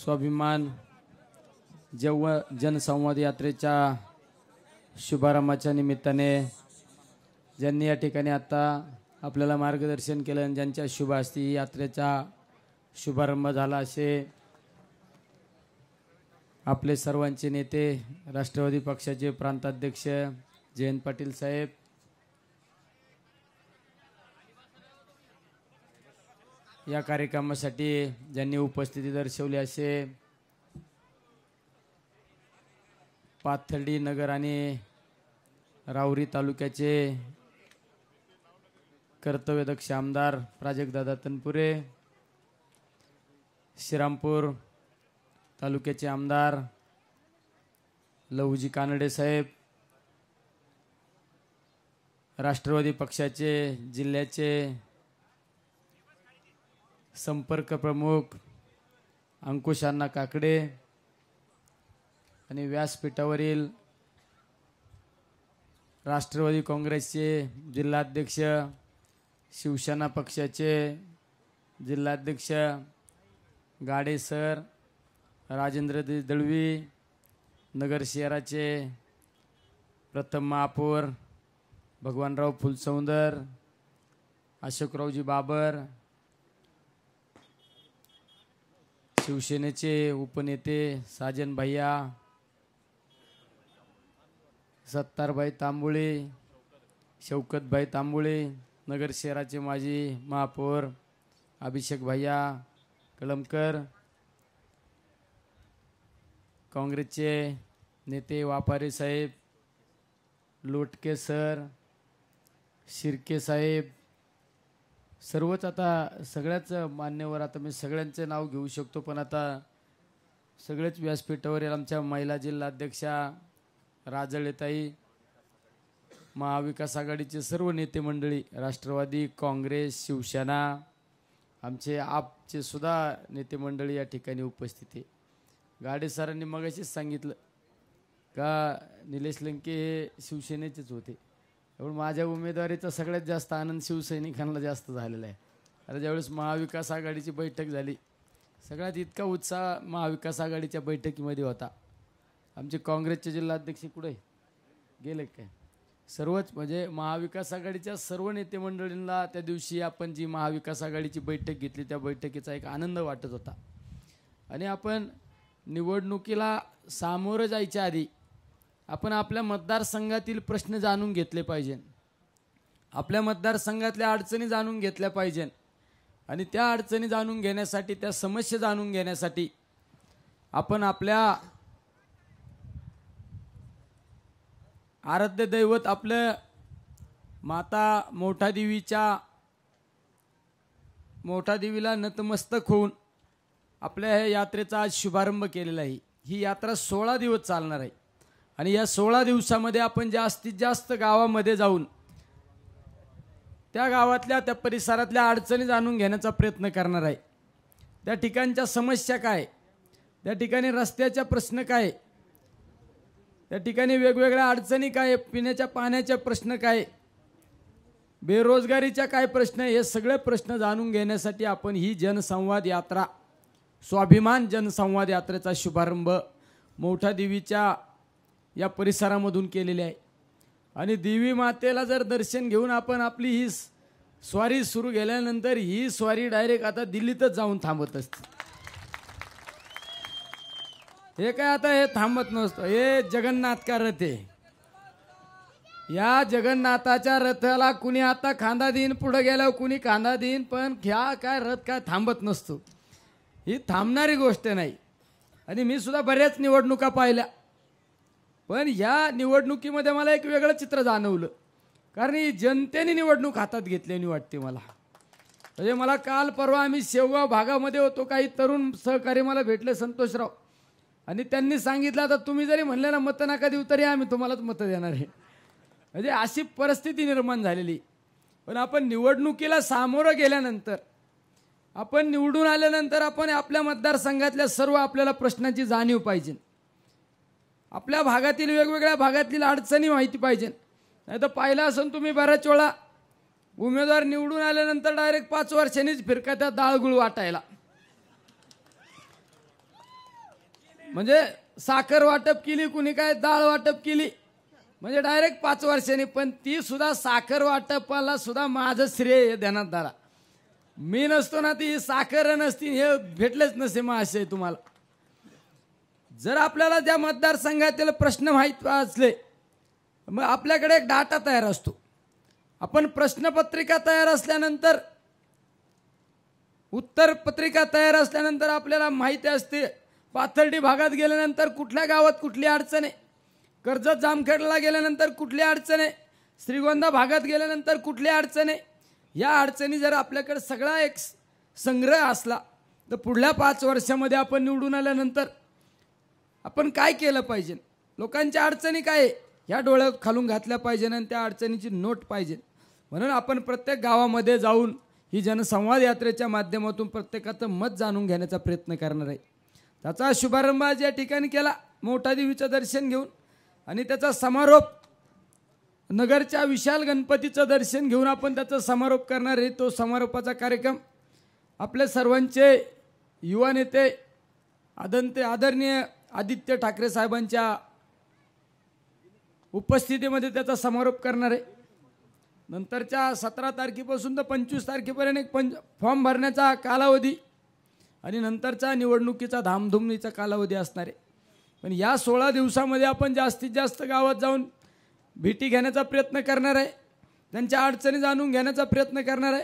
स्वाभिमान जनसंवाद यात्रेच्या शुभारंभाच्या निमित्ताने ज्यांनी या ठिकाणी आता आपल्याला मार्गदर्शन केलं आणि ज्यांच्या शुभ हस्ती यात्रेचा शुभारंभ झाला असे आपले सर्वांचे नेते राष्ट्रवादी पक्षाचे प्रांताध्यक्ष जयंत पाटील साहेब, या कार्यक्रमासाठी ज्यांनी उपस्थिती दर्शवली असे पाथर्डी नगर आणि राऊरी तालुक्याचे कर्तव्यदक्ष आमदार प्राजक्तदादा तनपुरे, श्रीरामपूर तालुक्याचे आमदार लहुजी कानडे साहेब, राष्ट्रवादी पक्षाचे जिल्ह्याचे संपर्क प्रमुख अंकुश अण्णा काकडे आणि व्यासपीठावरील राष्ट्रवादी काँग्रेसचे जिल्हाध्यक्ष, शिवसेना पक्षाचे जिल्हाध्यक्ष गाडे सर, राजेंद्र दळवी, नगर शहराचे प्रथम महापौर भगवानराव फुलसौंदर, अशोकरावजी बाबर, शिवसेनेचे उपनेते साजन भैया, सत्तारभाई तांबुळे, शौकतभाई तांबुळे, नगर शहराचे माजी महापौर अभिषेक भैया कलमकर, काँग्रेसचे नेते वापारे साहेब, लोटके सर, शिर्के साहेब, सर्वच आता सगळ्याच मान्यवर, आता मी सगळ्यांचे नाव घेऊ शकतो पण आता सगळेच व्यासपीठावर आमच्या महिला जिल्हाध्यक्षा राजळेताई, महाविकास आघाडीचे सर्व नेते मंडळी, राष्ट्रवादी काँग्रेस शिवसेना, आमचे आपचे सुद्धा नेते मंडळी या ठिकाणी उपस्थित आहे. गाडे सरांनी मगाशीच सांगितलं का निलेश लंके हे शिवसेनेचेच होते, त्यामुळे माझ्या उमेदवारीचा सगळ्यात जास्त आनंद शिवसैनिकांना जास्त झालेला आहे. आता ज्यावेळेस महाविकास आघाडीची बैठक झाली सगळ्यात इतका उत्साह महाविकास आघाडीच्या बैठकीमध्ये होता. आमचे काँग्रेसचे जिल्हाध्यक्ष कुठे गेले काय, सर्वच म्हणजे महाविकास आघाडीच्या सर्व नेते मंडळींना त्या दिवशी आपण जी महाविकास आघाडीची बैठक घेतली त्या बैठकीचा एक आनंद वाटत होता. आणि आपण निवडणुकीला सामोरं जायच्या आधी आपण आपल्या मतदारसंघातील प्रश्न जाणून घेतले पाहिजे, आपल्या मतदारसंघातल्या अडचणी जाणून घेतल्या पाहिजे आणि त्या अडचणी जाणून घेण्यासाठी, त्या समस्या जाणून घेण्यासाठी आपण आपल्या आराध्य दैवत आपलं माता मोठा देवीला नतमस्तक होऊन आपल्या ह्या यात्रेचा आज शुभारंभ केलेला आहे. ही यात्रा 16 दिवस चालणार आहे आणि या 16 दिवसामध्ये आपण जास्तीत जास्त गावामध्ये जाऊन त्या गावातल्या त्या परिसरातल्या अडचणी जाणून घेण्याचा प्रयत्न करणार आहे. त्या ठिकाणच्या समस्या काय, त्या ठिकाणी रस्त्याचा प्रश्न काय, त्या ठिकाणी वेगवेगळ्या अडचणी काय, पिण्याच्या पाण्याचे प्रश्न काय, बेरोजगारीच्या काय प्रश्न, हे सगळे प्रश्न जाणून घेण्यासाठी आपण ही जनसंवाद यात्रा, स्वाभिमान जनसंवाद यात्रेचा शुभारंभ मोठा देवीच्या या परिसरामधून केलेले आहे. आणि देवी मातेला जर दर्शन घेऊन आपण आपली ही स्वारी सुरू केल्यानंतर ही स्वारी डायरेक्ट आता दिल्लीतच जाऊन थांबत असते. हे काय आता हे थांबत नसतं, हे जगन्नाथ का रथ आहे. या जगन्नाथाच्या रथाला कुणी आता खांदा देईन, पुढे गेल्यावर कुणी खांदा देईन, पण ह्या काय रथ काय थांबत नसतो. ही थांबणारी गोष्ट नाही. आणि मी सुद्धा बऱ्याच निवडणुका पाहिल्या पण या निवडणुकीमध्ये मला एक वेगळं चित्र जाणवलं, कारण ही जनतेने निवडणूक हातात घेतल्याने वाटते मला. म्हणजे मला काल परवा आम्ही शेवगाव भागामध्ये होतो, काही तरुण सहकारी मला भेटले संतोषराव, आणि त्यांनी सांगितलं आता तुम्ही जरी म्हणले ना मतं नका देऊ तरी आम्ही तुम्हालाच मतं देणार आहे. म्हणजे अशी परिस्थिती निर्माण झालेली. पण आपण निवडणुकीला सामोरं गेल्यानंतर, आपण निवडून आल्यानंतर आपण आपल्या मतदारसंघातल्या सर्व आपल्याला प्रश्नांची जाणीव पाहिजे, आपल्या भागातील वेगवेगळ्या भागातील अडचणी माहिती पाहिजे. नाही तर पाहिलं असून तुम्ही बऱ्याच वेळा उमेदवार निवडून आल्यानंतर डायरेक्ट 5 वर्षांनीच फिरका त्या दाळगुळ वाटायला. म्हणजे साखर वाटप केली, कुणी काय डाळ वाटप केली, म्हणजे डायरेक्ट 5 वर्षांनी. पण ती सुद्धा साखर वाटपाला सुद्धा माझं श्रेय ध्यानात धरा. मी नसतो ना, ती साखर नसती, हे भेटलेच नसे महाशय तुम्हाला. जर आपल्याला त्या मतदारसंघातील प्रश्न माहीत असले, मग आपल्याकडे एक डाटा तयार असतो. आपण प्रश्नपत्रिका तयार असल्यानंतर, उत्तर पत्रिका तयार असल्यानंतर आपल्याला माहिती असते पाथर्डी भागात गेल्यानंतर कुठल्या गावात कुठली अडचण आहे, कर्जत जामखेडला गेल्यानंतर कुठली अडचण आहे, श्रीगोंदा भागात गेल्यानंतर कुठली अडचण आहे. या अडचणी जर आपल्याकडे सगळा एक संग्रह असला तर पुढल्या 5 वर्षामध्ये आपण निवडून आल्यानंतर आपण काय केलं पाहिजे, लोकांच्या अडचणी काय आहे ह्या डोळ्यात खालून घातल्या पाहिजे आणि त्या अडचणीची नोट पाहिजे. म्हणून आपण प्रत्येक गावामध्ये जाऊन ही जनसंवाद यात्रेच्या माध्यमातून प्रत्येकाचं मत जाणून घेण्याचा प्रयत्न करणार आहे. त्याचा शुभारंभ आज या ठिकाणी केला मोठा देवीचं दर्शन घेऊन, आणि त्याचा समारोप नगरच्या विशाल गणपतीचं दर्शन घेऊन आपण त्याचा समारोप करणार आहे. तो समारोपाचा कार्यक्रम आपले सर्वांचे युवा नेते आदरणीय आदित्य ठाकरे साहेबांच्या उपस्थितीमध्ये त्याचा समारोप करणार आहे. नंतरच्या 17 तारखेपासून तर 25 तारखेपर्यंत एक फॉर्म भरण्याचा कालावधी आणि नंतरचा निवडणुकीचा धामधुमीचा कालावधी असणार आहे. पण या 16 दिवसामध्ये आपण जास्तीत जास्त गावात जाऊन भेटी घेण्याचा प्रयत्न करणार आहे, त्यांच्या अडचणी जाणून घेण्याचा प्रयत्न करणार आहे.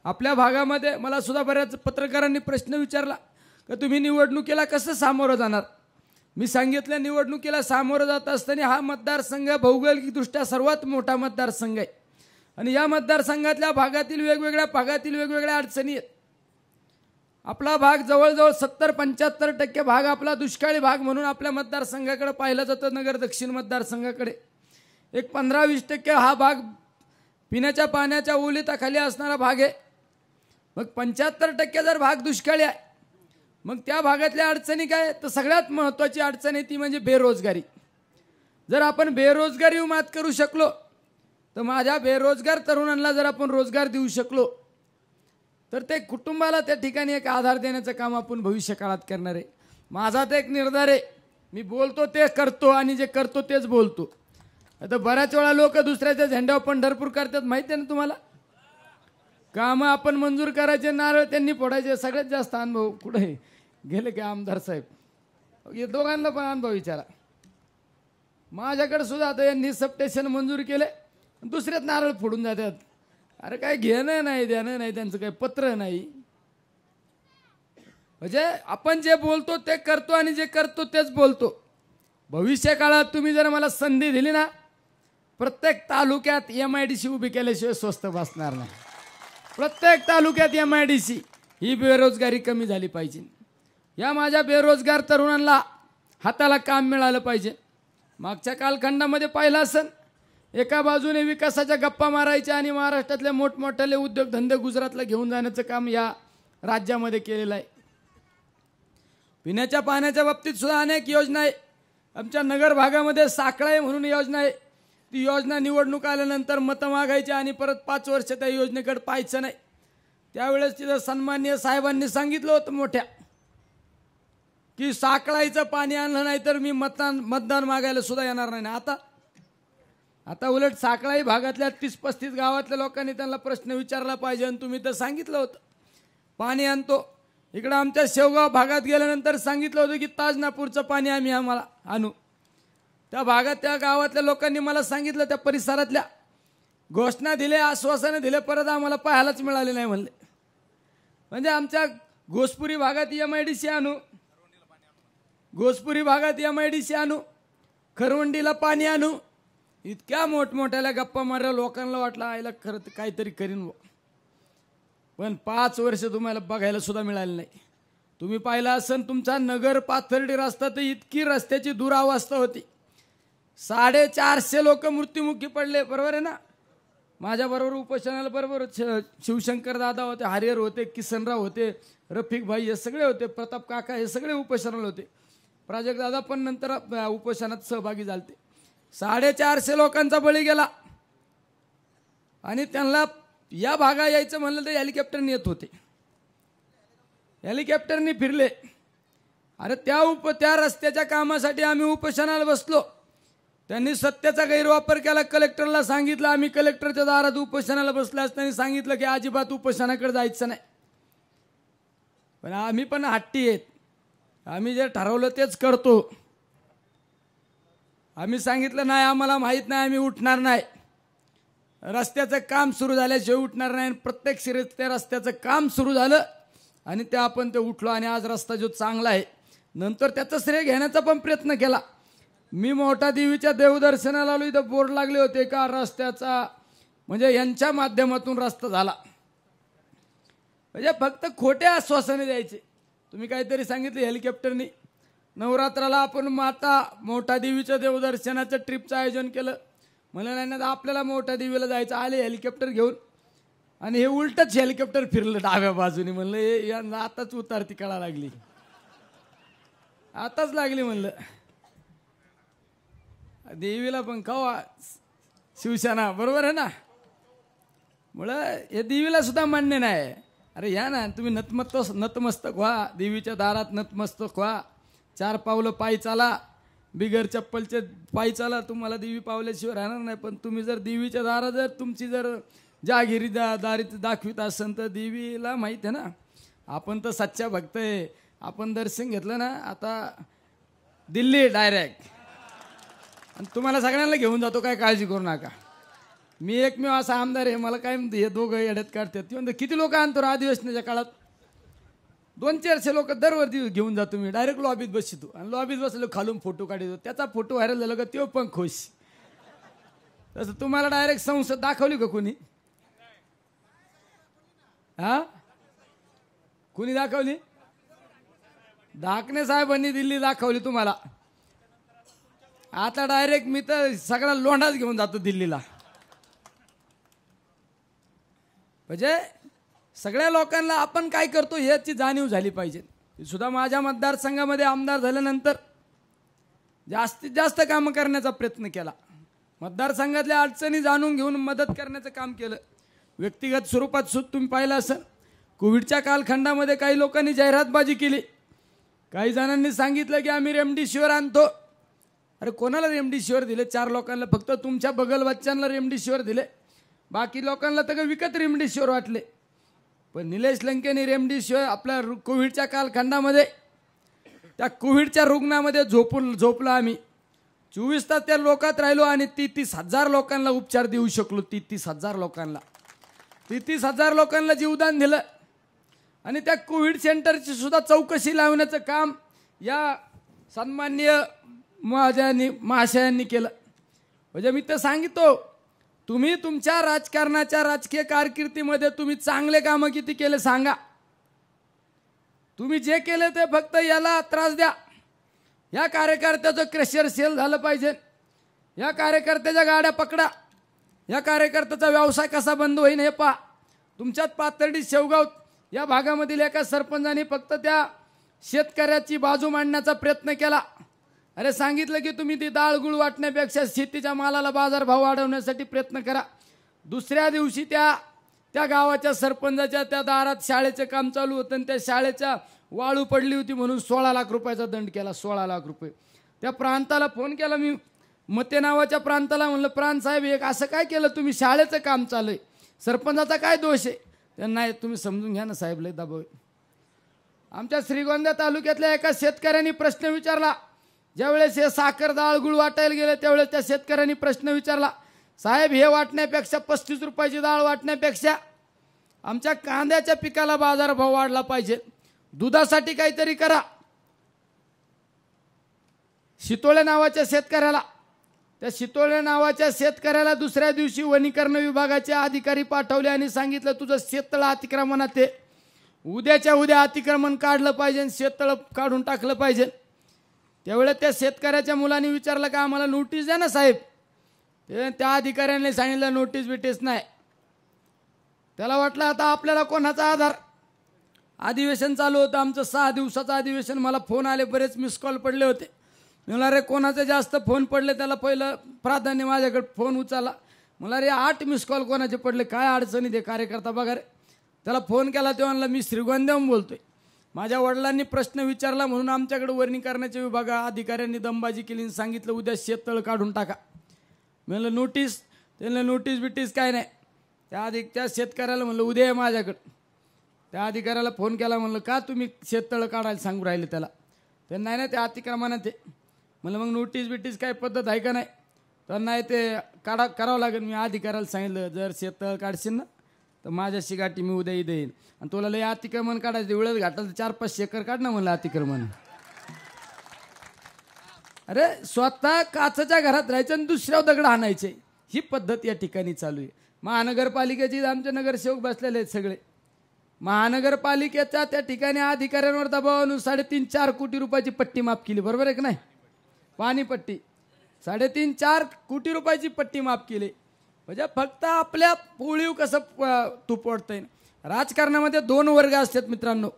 आपल्या भागामध्ये मला सुद्धा बऱ्याच पत्रकारांनी प्रश्न विचारला की तुम्ही निवडणुकीला कसं सामोरं जाणार. मी सांगितलं, निवडणुकीला सामोरं जात असताना हा मतदारसंघ भौगोलिकदृष्ट्या सर्वात मोठा मतदारसंघ आहे आणि या मतदारसंघातल्या वेगवेगळ्या भागातील वेगवेगळ्या अडचणी आहेत. आपला भाग जवळजवळ 70-75% भाग आपला दुष्काळी भाग म्हणून आपल्या मतदारसंघाकडे पाहिलं जातं. नगर दक्षिण मतदारसंघाकडे एक 15-20% हा भाग पिण्याच्या पाण्याच्या ओलिताखाली असणारा भाग आहे. मग 75% जर भाग दुष्काळी आहे, मग त्या भागातल्या अडचणी काय, तर सगळ्यात महत्त्वाची अडचण आहे ती म्हणजे बेरोजगारी. जर आपण बेरोजगारीवर मात करू शकलो तर माझ्या बेरोजगार तरुणांना जर आपण रोजगार देऊ शकलो तर ते कुटुंबाला त्या ठिकाणी एक आधार देण्याचं काम आपण भविष्य काळात करणार आहे. माझा तर एक निर्धार आहे, मी बोलतो ते करतो आणि जे करतो तेच बोलतो. आता बऱ्याच वेळा लोक दुसऱ्याच्या झेंड्यावर पंढरपूर करतात, माहिती आहे ना तुम्हाला. कामं आपण मंजूर करायचे, नारळ त्यांनी फोडायचे. सगळ्यात जास्त अनुभव कुठे गेले की आमदार साहेब, हे दोघांना पण अनुभव विचारा. माझ्याकडे सुद्धा आता यांनी सबस्टेशन मंजूर केले, दुसऱ्यात नारळ फोडून जातात. अरे काय घेणं नाही देणं नाही, त्यांचं काही पत्र नाही. म्हणजे आपण जे बोलतो ते करतो आणि जे करतो तेच बोलतो. भविष्य काळात तुम्ही जर मला संधी दिली ना, प्रत्येक तालुक्यात MIDC उभी केल्याशिवाय स्वस्त बसणार नाही. प्रत्येक तालुक्यात MIDC, ही बेरोजगारी कमी झाली पाहिजे. या माझ्या बेरोजगार तरुणांना हाताला काम मिळालं पाहिजे. मागच्या कालखंडामध्ये पाहिलं असेल, एका बाजूने विकासाच्या गप्पा मारायच्या आणि महाराष्ट्रातले मोठमोठे उद्योगधंदे गुजरातला घेऊन जाण्याचं काम या राज्यामध्ये केलेलं आहे. पिण्याच्या पाण्याच्या बाबतीत सुद्धा अनेक योजना आहे. आमच्या नगर भागामध्ये साखळाई म्हणून योजना आहे. ती योजना निवडणूक आल्यानंतर मतं मागायची आणि परत 5 वर्ष त्या योजनेकडे पाहायचं नाही. त्यावेळेस तिथं सन्माननीय साहेबांनी सांगितलं होतं मोठ्या की साखळाईचं पाणी आणलं नाही तर मी मतदान मागायला सुद्धा येणार नाही. आता उलट साखळाई भागातल्या 30-35 गावातल्या लोकांनी त्यांना प्रश्न विचारला पाहिजे आणि तुम्ही तर सांगितलं होतं पाणी आणतो. इकडं आमच्या शेवगाव भागात गेल्यानंतर सांगितलं होतं की ताजनापूरचं पाणी आम्हाला आणू. त्या भागात त्या गावातल्या लोकांनी मला सांगितलं, त्या परिसरातल्या घोषणा दिले, आश्वासनं दिले, परत आम्हाला पाहायलाच मिळाले नाही म्हणले. म्हणजे आमच्या घोसपुरी भागात MIDC आणू, घोसपुरी भागात MIDC आणू, खरवंडीला पाणी आणू. इतक्या मोठमोठ्याला गप्पा मारल्या, लोकांना वाटलं आईला खरं काहीतरी करीन. पण 5 वर्ष तुम्हाला बघायला सुद्धा मिळाले नाही. तुम्ही पाहिलं असेल तुमचा नगर पाथर्डी रस्ता, तर इतकी रस्त्याची दुरावस्था होती. 450 लोक मृत्युमुखी पडले, बरोबर आहे ना. माझ्याबरोबर उपोषणाला बरोबर शिवशंकर दादा होते, हरिहर होते, किसनराव होते, रफिक भाई हे सगळे होते, प्रताप काका हे सगळे उपोषणाला होते. प्राजक्त दादा पण नंतर उपोषणात सहभागी झाले. 450 लोकांचा बळी गेला आणि त्यांना या भागा यायचं म्हणलं तर हेलिकॉप्टरने येत होते. हेलिकॉप्टरने फिरले अरे त्या रस्त्याच्या कामासाठी आम्ही उपोषणाला बसलो. त्यांनी सत्तेचा गैरवापर केला. कलेक्टरला सांगितलं, आम्ही कलेक्टरच्या दारात उपोषणाला बसलो असताना सांगितलं की अजिबात उपोषणाकडे जायचं नाही. पण आम्ही पण हट्टी आहेत. आम्ही जे ठरवलं तेच करतो. आम्ही सांगितलं नाही, आम्हाला माहीत नाही, आम्ही उठणार नाही. रस्त्याचं काम सुरू झाल्याशिवाय उठणार नाही. प्रत्यक्षरित्या रस्त्याचं काम सुरू झालं आणि आपण ते उठलो आणि आज रस्ता जो चांगला आहे. नंतर त्याचं श्रेय घेण्याचा पण प्रयत्न केला. मी मोठा देवीच्या देवदर्शनाला आलो, इथं बोर्ड लागले होते का रस्त्याचा म्हणजे यांच्या माध्यमातून रस्ता झाला. म्हणजे फक्त खोटे आश्वासने द्यायचे. तुम्ही काहीतरी सांगितले हेलिकॉप्टरनी. नवरात्राला आपण माता मोठा देवीच्या देवदर्शनाचं ट्रिपचं आयोजन केलं. म्हणलं नाही, आपल्याला मोठ्या देवीला जायचं. आले हेलिकॉप्टर घेऊन आणि हे उलटच हेलिकॉप्टर फिरलं डाव्या बाजूने. म्हणलं हे यांना आताच उतारती कळा लागली, आताच लागली. म्हणलं देवीला पण कवा शिवसेना बरोबर आहे ना. मुळं हे देवीला सुद्धा मान्य नाही. अरे या ना तुम्ही नतमस्तक व्हा, देवीच्या दारात नतमस्तक व्हा. 4 पावलं पायी चाला, बिगर चप्पलचे पायी चाला. तुम्हाला देवी पावल्याशिवाय राहणार नाही. पण तुम्ही जर देवीच्या दारात जर तुमची जर जागिरी दारी दाखवित असेल तर देवीला माहीत आहे ना. आपण तर सच्चा भक्त आहे. आपण दर्शन घेतलं ना आता दिल्ली डायरेक्ट. आणि तुम्हाला सगळ्यांना घेऊन जातो, काय काळजी करू नका. मी एकमेव असा आमदार आहे, मला काय म्हणते हे दोघं येड्यात काढतात. ती म्हणते किती लोक आणतो अधिवेशनाच्या काळात? 200-400 लोक दरवर्षी घेऊन जातो मी. डायरेक्ट लॉबीत बसतो आणि लॉबीत बसलो खालून फोटो काढतो. त्याचा फोटो व्हायरल झाला का तो पण खुश. तसं तुम्हाला डायरेक्ट संसद दाखवली का कोणी? हा कोणी दाखवली? धाकणे साहेबांनी दिल्ली दाखवली तुम्हाला. आता डायरेक्ट मी तर सगळा लोंढाच घेऊन जातो दिल्लीला. म्हणजे सगळ्या लोकांना आपण काय करतो याची जाणीव झाली पाहिजे. सुद्धा माझ्या मतदारसंघामध्ये आमदार झाल्यानंतर जास्तीत जास्त कामं करण्याचा प्रयत्न केला. मतदारसंघातल्या अडचणी जाणून घेऊन मदत करण्याचं काम केलं. व्यक्तिगत स्वरूपात सुद्धा तुम्ही पाहिलं असेल. कोविडच्या कालखंडामध्ये काही लोकांनी जाहिरातबाजी केली. काही जणांनी सांगितलं की आम्ही रेमडेसिवीर आणतो. अरे कोणाला रेमडेसिवीर दिले? 4 लोकांना फक्त, तुमच्या बगल बच्चांना रेमडेसिवीर दिले. बाकी लोकांना तर विकत रेमडेसिवीर वाटले. पण निलेश लंकेने रेमडेसिवीर आपल्या कोविडच्या कालखंडामध्ये त्या कोविडच्या रुग्णामध्ये झोपलो आम्ही. 24 तास त्या लोकात राहिलो आणि 33,000 लोकांना उपचार देऊ शकलो. 33,000 लोकांना 33,000 लोकांना जीवदान दिलं. आणि त्या कोविड सेंटरची सुद्धा चौकशी लावण्याचं काम या सन्माननीय महाशयांनी केलं. म्हणजे मी तर सांगितलो, तुम्ही तुमच्या राजकीय कारकिर्दीमध्ये तुम्ही चांगले कामं किती केले सांगा. तुम्ही जे केले ते फक्त याला त्रास द्या. या कार्यकर्त्याचं क्रेशर सेल झालं पाहिजे. या कार्यकर्त्याच्या गाड्या पकडा. या कार्यकर्त्याचा व्यवसाय कसा बंद होईल हे पहा. तुमच्यात पाथर्डी शेवगाव या भागामधील एका सरपंचाने फक्त त्या शेतकऱ्याची बाजू मांडण्याचा प्रयत्न केला. अरे सांगितलं की तुम्ही ती डाळ गुळ वाटण्यापेक्षा शेतीच्या मालाला बाजारभाव वाढवण्यासाठी प्रयत्न करा. दुसऱ्या दिवशी त्या गावाच्या सरपंचाच्या त्या दारात शाळेचं काम चालू होतं आणि त्या शाळेच्या वाळू पडली होती म्हणून 16 लाख रुपयाचा दंड केला. 16 लाख रुपये. त्या प्रांताला फोन केला मी, मते नावाच्या प्रांताला. म्हणलं प्रांत साहेब एक असं काय केलं तुम्ही? शाळेचं काम चालू आहे, सरपंचाचा काय दोष आहे? त्यांना तुम्ही समजून घ्या ना साहेब, लय दबाव. आमच्या श्रीगोंदा तालुक्यातल्या एका शेतकऱ्यांनी प्रश्न विचारला. ज्यावेळेस हे साखर डाळ गुळ वाटायला गेले त्यावेळेस त्या शेतकऱ्यांनी प्रश्न विचारला, साहेब हे वाटण्यापेक्षा 35 रुपयाची डाळ वाटण्यापेक्षा आमच्या कांद्याच्या पिकाला बाजारभाव वाढला पाहिजे. दुधासाठी काहीतरी करा. शितोळे नावाच्या शेतकऱ्याला दुसऱ्या दिवशी वनीकरण विभागाचे अधिकारी पाठवले आणि सांगितलं तुझं शेततळ अतिक्रमणात आहे, उद्याच्या उद्या अतिक्रमण काढलं पाहिजे, शेततळ काढून टाकलं पाहिजे. त्यावेळेस त्या शेतकऱ्याच्या मुलांनी विचारलं का आम्हाला नोटीस द्या ना साहेब. त्या अधिकाऱ्यांनी सांगितलं नोटीस बिटीस नाही. त्याला वाटलं आता आपल्याला कोणाचा आधार. अधिवेशन चालू होतं आमचं 6 दिवसाचं अधिवेशन. मला फोन आले, बरेच मिस कॉल पडले होते. मी म्हणला रे कोणाचे जास्त फोन पडले त्याला पहिलं प्राधान्य माझ्याकडे फोन उचलला. मला रे 8 मिस कॉल कोणाचे पडले, काय अडचणी ते कार्यकर्ता बघा रे. त्याला फोन केला तेव्हा म्हणला मी श्रीगोंद्याहून बोलतोय. माझ्या वडिलांनी प्रश्न विचारला म्हणून आमच्याकडे वर्गीकरणाच्या विभागा अधिकाऱ्यांनी दमबाजी केली आणि सांगितलं उद्या शेततळ काढून टाका. म्हणलं नोटीस, त्यांना नोटीस बिटीस काय नाही. त्या शेतकऱ्याला म्हणलं उद्या आहे माझ्याकडं. त्या अधिकाऱ्याला फोन केला, म्हणलं का तुम्ही शेततळ काढायला सांगू राहिले त्याला. ते नाही ना ते अतिक्रमणात ते. म्हणलं मग नोटीस बिटीस काय पद्धत आहे का नाही. तर नाही ते करावं लागेल. मी अधिकाऱ्याला सांगितलं जर शेततळ काढशील ना तर माझ्याशी गाठी, मी उद्या इथं येईन आणि तुला लय अतिक्रमण काढायचं वेळच घाटाल 4-5 एकर काढ ना म्हणलं अतिक्रमण. अरे स्वतः काचच्या घरात राहायचं आणि दुसऱ्यावर दगड आणायचे, ही पद्धत या ठिकाणी चालू आहे. महानगरपालिकेची आमचे नगरसेवक बसलेले आहेत सगळे. महानगरपालिकेच्या त्या ठिकाणी अधिकाऱ्यांवर दबाव आणून 3.5-4 कोटी रुपयाची पट्टी माफ केली. बरोबर आहे की नाही. पाणीपट्टी 3.5-4 कोटी रुपयाची पट्टी माफ केली. म्हणजे फक्त आपल्या पोळीव कसं तूप ओढता येईल. राजकारणामध्ये 2 वर्ग असतात मित्रांनो.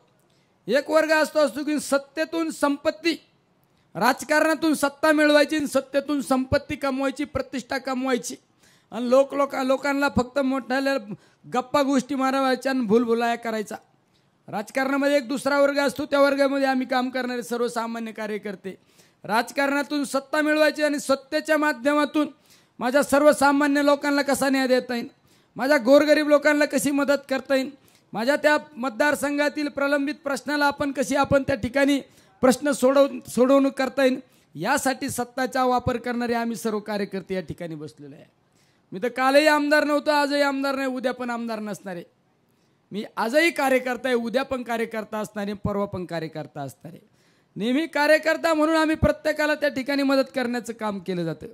एक वर्ग असतो की सत्तेतून संपत्ती, राजकारणातून सत्ता मिळवायची आणि सत्तेतून संपत्ती कमवायची, प्रतिष्ठा कमवायची आणि लोकांना फक्त मोठ्या गप्पा गोष्टी मारायच्या आणि भूलभुलाया करायचा. राजकारणामध्ये एक दुसरा वर्ग असतो, त्या वर्गामध्ये आम्ही काम करणारे सर्वसामान्य कार्यकर्ते. राजकारणातून सत्ता मिळवायची आणि सत्तेच्या माध्यमातून माझ्या सर्वसामान्य लोकांना कसा न्याय देता येईल, माझ्या गोरगरीब लोकांना कशी मदत करता येईल, माझ्या त्या मतदारसंघातील प्रलंबित प्रश्नाला आपण त्या ठिकाणी प्रश्न सोडवणूक करता येईल, यासाठी सत्ताचा वापर करणारे आम्ही सर्व कार्यकर्ते या ठिकाणी बसलेलो आहे. मी तर कालही आमदार नव्हतो, आजही आमदार नाही, उद्या पण आमदार नसणार आहे. मी आजही कार्यकर्ता आहे, उद्या पण कार्यकर्ता असणार आहे, परवा पण कार्यकर्ता असणार आहे. नेहमी कार्यकर्ता म्हणून आम्ही प्रत्येकाला त्या ठिकाणी मदत करण्याचं काम केलं जातं.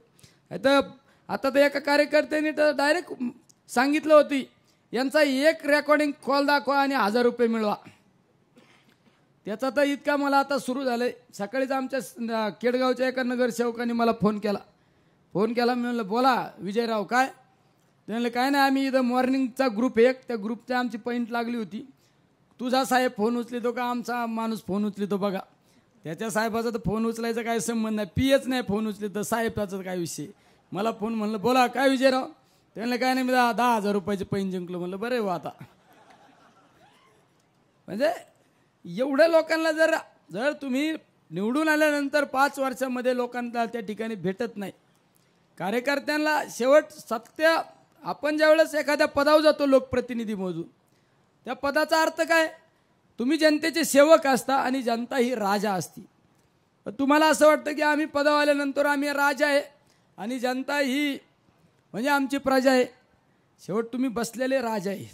आता तर एका कार्यकर्त्याने तर डायरेक्ट सांगितलं होती, यांचा एक रेकॉर्डिंग कॉल दाखवा आणि 1000 रुपये मिळवा. त्याचा तर इतका मला आता सुरू झालं आहे. सकाळीच आमच्या केडगावच्या एका नगरसेवकांनी मला फोन केला. मी म्हणलं बोला विजयराव काय. ते म्हणलं काय नाही, आम्ही इथं मॉर्निंगचा ग्रुप एक, त्या ग्रुपच्या आमची पॉईंट लागली होती. तुझा साहेब फोन उचलितो का आमचा माणूस फोन उचलितो बघा. त्याच्या साहेबाचा तर फोन उचलायचा काय संबंध नाही, पीएच नाही फोन उचलित तर साहेबाचा काय विषय. मला फोन म्हणलं बोला काय विजयराव. ते म्हणलं काय नाही, मी 10,000 रुपयाचे पैन जिंकलो. म्हणलं बरं आहे आता. म्हणजे एवढ्या लोकांना जर तुम्ही निवडून आल्यानंतर 5 वर्षामध्ये लोकांना त्या ठिकाणी भेटत नाही. कार्यकर्त्यांना शेवट सत्य, आपण ज्यावेळेस एखाद्या पदावर जातो लोकप्रतिनिधी मोजून, त्या पदाचा अर्थ काय, तुम्ही जनतेचे सेवक असता आणि जनता ही राजा असती. तुम्हाला असं वाटतं की आम्ही पदावर आल्यानंतर आम्ही राजा आहे आणि जनता ही म्हणजे आमची प्रजा आहे. शेवट तुम्ही बसलेले राजा आहे,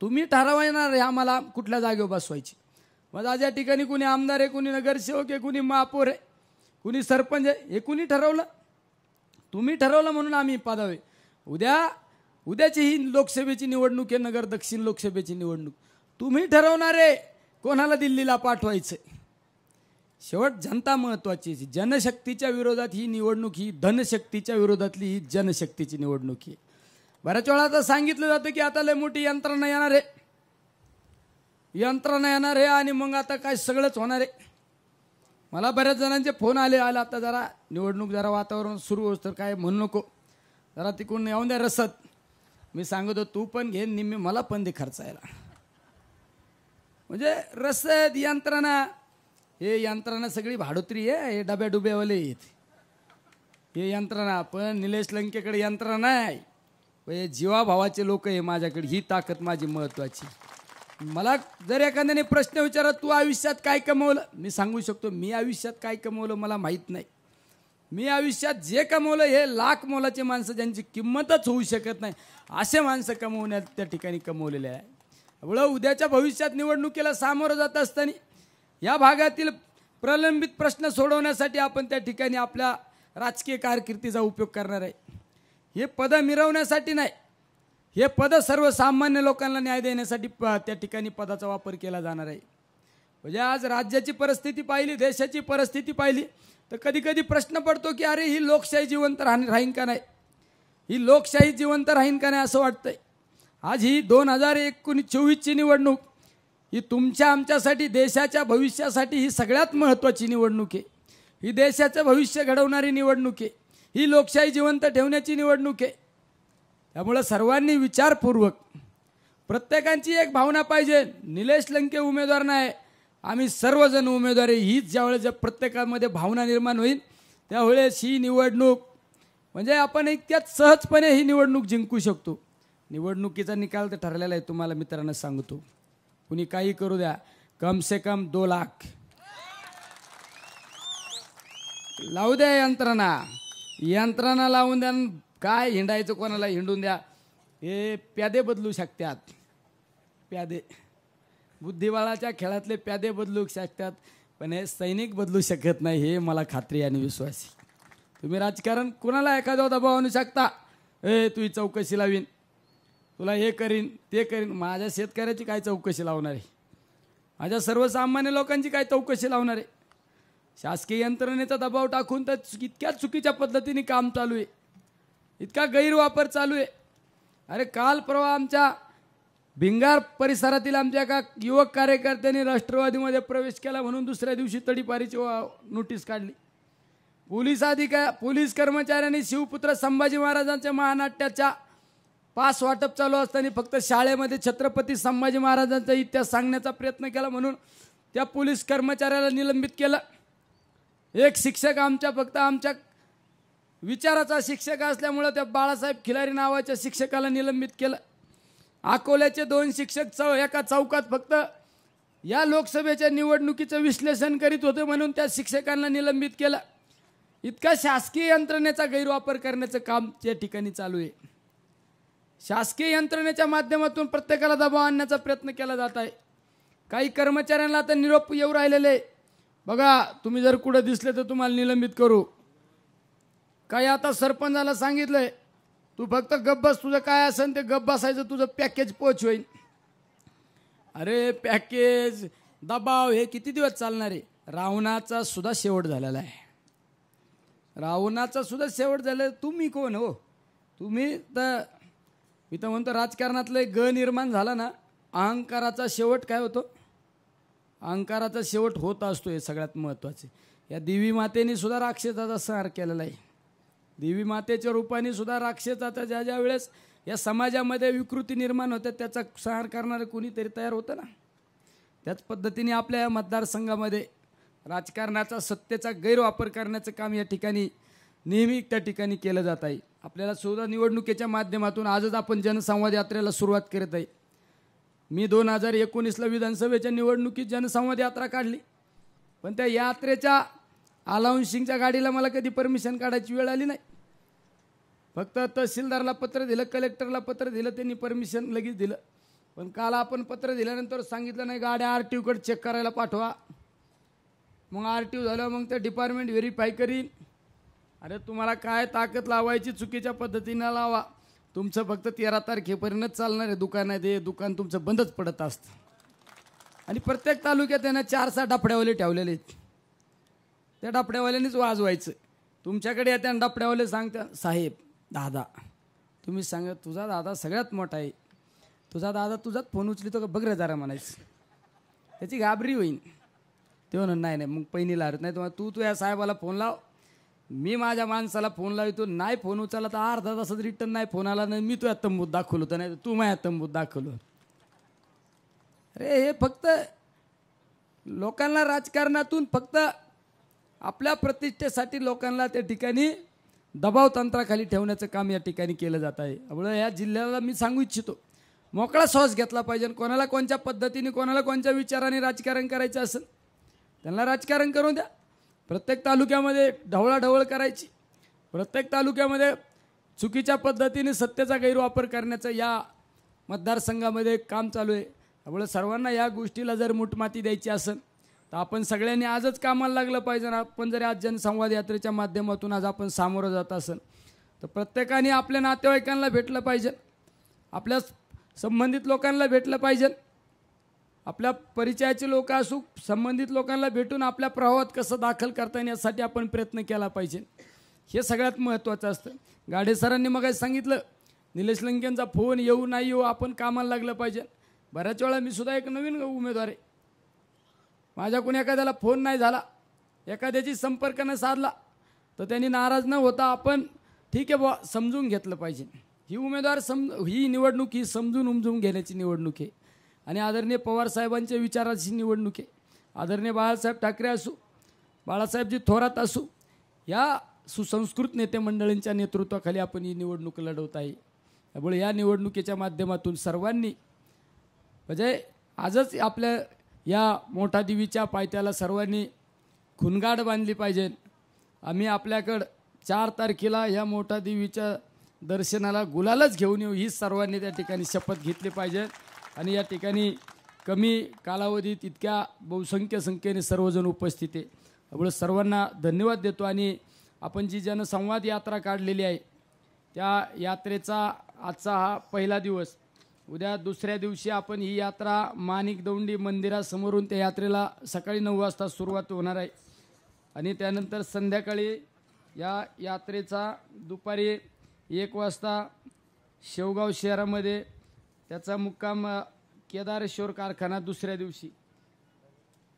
तुम्ही ठरवणार आहे आम्हाला कुठल्या जागेवर बसवायची. मग आज या ठिकाणी कुणी आमदार आहे, कुणी नगरसेवक आहे, कुणी महापौर आहे, कुणी सरपंच आहे, हे कुणी ठरवलं. तुम्ही ठरवलं म्हणून आम्ही पदावे. उद्याची ही लोकसभेची निवडणूक आहे, नगर दक्षिण लोकसभेची निवडणूक. तुम्ही ठरवणारे कोणाला दिल्लीला पाठवायचं. शेवट जनता महत्त्वाची. जनशक्तीच्या विरोधात ही निवडणूक, ही धनशक्तीच्या विरोधातली ही जनशक्तीची निवडणूक आहे. बऱ्याच वेळा आता सांगितलं जातं की आता लय मोठी यंत्रणा येणार आहे आणि मग आता काय सगळंच होणार आहे. मला बऱ्याच जणांचे फोन आले आता जरा निवडणूक जरा वातावरण सुरू होत तर काय म्हणू नको, जरा तिकडून येऊन द्या रसद. मी सांगतो तू पण घे निम्मे मला पण दे खर्चायला. म्हणजे रसद यंत्रणा, हे यंत्रणा सगळी भाडोत्री आहे, हे डब्या डुब्यावाले आहेत हे यंत्रणा. पण निलेश लंकेकडे यंत्रणा नाही, हे जीवाभावाचे लोक आहे माझ्याकडे. ही ताकद माझी महत्त्वाची. मला जर एखाद्याने प्रश्न विचारला तू आयुष्यात काय कमवलं, मी सांगू शकतो मी आयुष्यात काय कमवलं मला माहीत नाही. मी आयुष्यात जे कमवलं हे लाख मोलाचे माणसं ज्यांची किंमतच होऊ शकत नाही असे माणसं कमवण्यात त्या ठिकाणी कमवलेले आहे. एवढं उद्याच्या भविष्यात निवडणुकीला सामोरं जात असताना या भागातील प्रलंबित प्रश्न सोडवण्यासाठी आपण त्या ठिकाणी आपल्या राजकीय कारकिर्दीचा उपयोग करणार आहे. हे पदं मिरवण्यासाठी नाही, हे पद सर्वसामान्य लोकांना न्याय देण्यासाठी त्या ठिकाणी पदाचा वापर केला जाणार आहे. म्हणजे आज राज्याची परिस्थिती पाहिली, देशाची परिस्थिती पाहिली तर कधी कधी प्रश्न पडतो की अरे ही लोकशाही जिवंत राहीन का नाही, ही लोकशाही जिवंत राहीन का नाही असं वाटतंय. आज ही 2024ची निवडणूक ही तुमच्या आमच्यासाठी देशाच्या भविष्यासाठी ही सगळ्यात महत्त्वाची निवडणूक आहे. ही देशाचं भविष्य घडवणारी निवडणूक आहे, ही लोकशाही जिवंत ठेवण्याची निवडणूक आहे. त्यामुळे सर्वांनी विचारपूर्वक प्रत्येकांची एक भावना पाहिजे. निलेश लंके उमेदवार नाही, आम्ही सर्वजण उमेदवारी हीच ज्यावेळेस प्रत्येकामध्ये भावना निर्माण होईल त्यावेळेस ही निवडणूक म्हणजे आपण इतक्यात सहजपणे ही निवडणूक जिंकू शकतो. निवडणुकीचा निकाल तर ठरलेला आहे, तुम्हाला मित्रांनो सांगतो. कुणी काही करू द्या, कम से कम 2 लाख लावू द्या यंत्रणा लावून द्या. काय हिंडायचं, कोणाला हिंडून द्या. हे प्यादे बदलू शकतात, प्यादे बुद्धिबळाच्या खेळातले प्यादे बदलू शकतात, पण हे सैनिक बदलू शकत नाही, हे मला खात्री आणि विश्वास आहे. तुम्ही राजकारण कुणाला एखादा दबाव आणू शकता. तुझी चौकशी लावीन, तुला हे करीन ते करीन. माझ्या शेतकऱ्याची काय चौकशी लावणार आहे? माझ्या सर्वसामान्य लोकांची काय चौकशी लावणार आहे? शासकीय यंत्रणेचा दबाव टाकून तर इतक्या चुकीच्या पद्धतीने काम चालू आहे, इतका गैरवापर चालू आहे. अरे काल परवा आमच्या भिंगार परिसरातील आमच्या एका युवक कार्यकर्त्यांनी राष्ट्रवादीमध्ये प्रवेश केला म्हणून दुसऱ्या दिवशी तडीपारीची नोटीस काढली. पोलीस कर्मचाऱ्यांनी शिवपुत्र संभाजी महाराजांच्या महानाट्याच्या पास वाटप चालू असताना फक्त शाळेमध्ये छत्रपती संभाजी महाराजांचा इतिहास सांगण्याचा प्रयत्न केला म्हणून त्या पोलीस कर्मचाऱ्याला निलंबित केलं. एक शिक्षक फक्त आमच्या विचाराचा शिक्षक असल्यामुळे त्या बाळासाहेब खिलारी नावाच्या शिक्षकाला निलंबित केलं. अकोल्याचे 2 शिक्षक एका चौकात फक्त या लोकसभेच्या निवडणुकीचं विश्लेषण करीत होते म्हणून त्या शिक्षकांना निलंबित केलं. इतका शासकीय यंत्रणेचा गैरवापर करण्याचं काम त्या ठिकाणी चालू आहे. शासकीय यंत्रणेच्या माध्यमातून प्रत्येकाला दबाव आणण्याचा प्रयत्न केला जात आहे. काही कर्मचाऱ्यांना आता निरोप येऊ राहिलेले, बघा तुम्ही जर कुठं दिसले तर तुम्हाला निलंबित करू. काही आता सरपंचाला सांगितलंय, तू फक्त गप्प बस, तुझं काय असेल ते गप्प बसायचं, तुझं पॅकेज पोच होईल. अरे पॅकेज दबाव हे किती दिवस चालणार आहे? रावणाचा सुद्धा शेवट झालेला आहे, रावणाचा सुद्धा शेवट झाला. तुम्ही कोण हो? तुम्ही तर मी तर म्हणतो राजकारणातलं ग निर्माण झाला ना, अहंकाराचा शेवट काय होतो? अहंकाराचा शेवट होत असतो, हे सगळ्यात महत्त्वाचे. या देवी मातेने सुद्धा राक्षसाचा संहार केलेला आहे. देवी मातेच्या रूपाने सुद्धा राक्षसाचा ज्या वेळेस या समाजामध्ये विकृती निर्माण होते त्याचा संहार करणारं कोणीतरी तयार होतं ना. त्याच पद्धतीने आपल्या या मतदारसंघामध्ये राजकारणाचा सत्तेचा गैरवापर करण्याचं काम या ठिकाणी नेहमी त्या ठिकाणी केलं जात आहे. आपल्याला सुद्धा निवडणुकीच्या माध्यमातून आजच आपण जनसंवाद यात्रेला सुरुवात करत आहे. मी 2019ला विधानसभेच्या निवडणुकीत जनसंवाद यात्रा काढली, पण त्या यात्रेच्या अलाउन्सिंगच्या गाडीला मला कधी परमिशन काढायची वेळ आली नाही. फक्त तहसीलदारला पत्र दिलं, कलेक्टरला पत्र दिलं, त्यांनी परमिशन लगेच दिलं. पण काल आपण पत्र दिल्यानंतर सांगितलं नाही गाड्या RTOकडे चेक करायला पाठवा. मग RTO झालं, मग ते डिपार्टमेंट व्हेरीफाय करीन. अरे तुम्हाला काय ताकद लावायची चुकीच्या पद्धतीनं लावा. तुमचं फक्त 13 तारखेपर्यंत चालणार आहे दुकान आहे, ते दुकान तुमचं बंदच पडत असतं. आणि प्रत्येक तालुक्यात त्यांना 4-6 डापड्यावाले ठेवलेले आहेत. त्या डापड्यावाल्यांनीच वाजवायचं. तुमच्याकडे येत्या डापड्यावाले सांगता, साहेब दादा, तुम्ही सांगा तुझा दादा सगळ्यात मोठा आहे, तुझा दादा तुझाच फोन उचलितो का बघ रे जरा म्हणायचं. त्याची घाबरी होईन. ते म्हणून नाही मग पहिनीला हरत नाही. तुम्हाला तू या साहेबाला फोन लाव, मी माझ्या माणसाला फोन लावतो, नाही फोन उचलला तर अर्धा तासात रिटर्न नाही फोन आला नाही, मी तुझ्या तंबूत दाखवलो तर नाही तू माझ्या तंबूत दाखवलो. अरे हे फक्त लोकांना राजकारणातून फक्त आपल्या प्रतिष्ठेसाठी लोकांना त्या ठिकाणी दबाव तंत्राखाली ठेवण्याचं काम या ठिकाणी केलं जात आहे. त्यामुळे या जिल्ह्याला मी सांगू इच्छितो, मोकळा श्वास घेतला पाहिजे. कोणाला कोणत्या पद्धतीने कोणाला कोणत्या विचाराने राजकारण करायचं असेल त्यांना राजकारण करून द्या. प्रत्येक तालुक्यामध्ये ढवळाढवळ करायची, प्रत्येक तालुक्यामध्ये चुकीच्या पद्धतीने सत्तेचा गैरवापर करण्याचं या मतदारसंघामध्ये काम चालू आहे. त्यामुळे सर्वांना या गोष्टीला जर मुठमाती द्यायची असेल तर आपण सगळ्यांनी आजच कामाला लागलं पाहिजे. आपण जर आज जनसंवाद यात्रेच्या माध्यमातून आज आपण सामोरं जात असेल तर प्रत्येकाने आपल्या नातेवाईकांना भेटलं पाहिजे, आपल्या संबंधित लोकांना भेटलं पाहिजे. आपल्या परिचयाचे लोक असू संबंधित लोकांना भेटून आपल्या प्रवाहात कसं दाखल करता येईल यासाठी आपण प्रयत्न केला पाहिजे. हे सगळ्यात महत्त्वाचं असतं. गाडे सरांनी मग सांगितलं निलेश लंकेंचा फोन येऊ नाही येऊ आपण कामाला लागलं पाहिजे. बऱ्याच वेळा मी सुद्धा एक नवीन उमेदवार आहे, माझ्याकडून एखाद्याला फोन नाही झाला, एखाद्याची संपर्क न साधला तर त्यांनी नाराज न होता आपण ठीक आहे बुवा समजून घेतलं पाहिजे. ही निवडणूक ही समजून उमजून घेण्याची निवडणूक आहे आणि आदरणीय पवार साहेबांच्या विचाराची निवडणूक आहे. आदरणीय बाळासाहेब ठाकरे असू, बाळासाहेबजी थोरात असू, या सुसंस्कृत नेते मंडळींच्या नेतृत्वाखाली आपण ही निवडणूक लढवत आहे. त्यामुळे या निवडणुकीच्या माध्यमातून सर्वांनी म्हणजे आजच आपल्या या मोठा देवीच्या पायथ्याला सर्वांनी खुणगाड बांधली पाहिजे. आम्ही आपल्याकडं 4 तारखेला या मोठा देवीच्या दर्शनाला गुलालच घेऊन येऊ ही सर्वांनी त्या ठिकाणी शपथ घेतली पाहिजे. आणि या ठिकाणी कमी कालावधीत इतक्या बहुसंख्य संख्येने सर्वजण उपस्थित आहे. त्यामुळे सर्वांना धन्यवाद देतो. आणि आपण जी जनसंवाद यात्रा काढलेली आहे त्या यात्रेचा आजचा हा पहिला दिवस. उद्या दुसऱ्या दिवशी आपण ही यात्रा माणिकदौंडी मंदिरासमोरून त्या यात्रेला सकाळी 9 वाजता सुरुवात होणार आहे. आणि त्यानंतर संध्याकाळी या यात्रेचा दुपारी 1 वाजता शेवगाव शहरामध्ये त्याचा मुक्काम केदारेश्वर कारखाना. दुसऱ्या दिवशी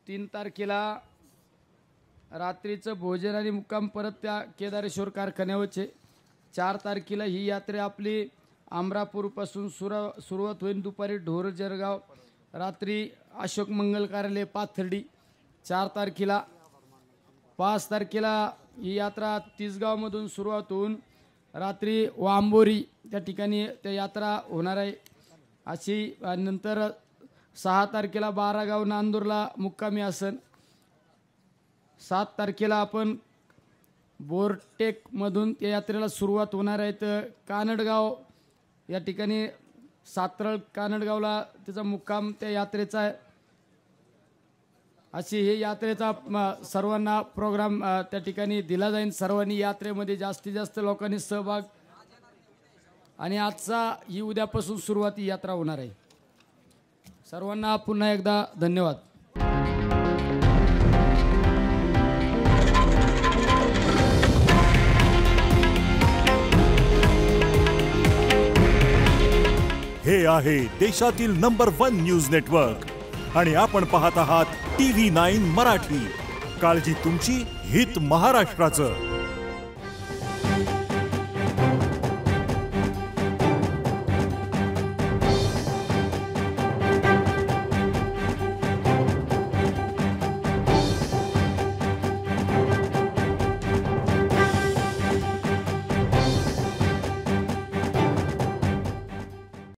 3 तारखेला रात्रीचं भोजन आणि मुक्काम परत त्या केदारेश्वर कारखान्यावरचे. 4 तारखेला ही यात्रा आपली अमरापूरपासून सुरुवात होईल. दुपारी ढोर जरगाव, रात्री अशोक मंगल कार्यालय पाथर्डी. 4 तारखेला 5 तारखेला ही यात्रा तिसगावमधून सुरुवात होऊन रात्री वांबोरी त्या ठिकाणी त्या यात्रा होणार आहे अशी. नंतर 6 तारखेला 12 गाव नांदूरला मुक्कामी असन. 7 तारखेला आपण बोरटेकमधून त्या यात्रेला सुरुवात होणार आहे. तर कानडगाव या ठिकाणी सातरळ कानडगावला त्याचा मुक्काम त्या यात्रेचा आहे अशी हे यात्रेचा सर्वांना प्रोग्राम त्या ठिकाणी दिला जाईल. सर्वांनी यात्रेमध्ये जास्तीत जास्त लोकांनी सहभाग. आणि आजचा ही उद्यापासून सुरुवात ही यात्रा होणार आहे. सर्वांना पुन्हा एकदा धन्यवाद. हे आहे देशातील नंबर 1 न्यूज नेटवर्क आणि आपण पाहत आहात TV9 मराठी. काळजी तुमची, हित महाराष्ट्राचं.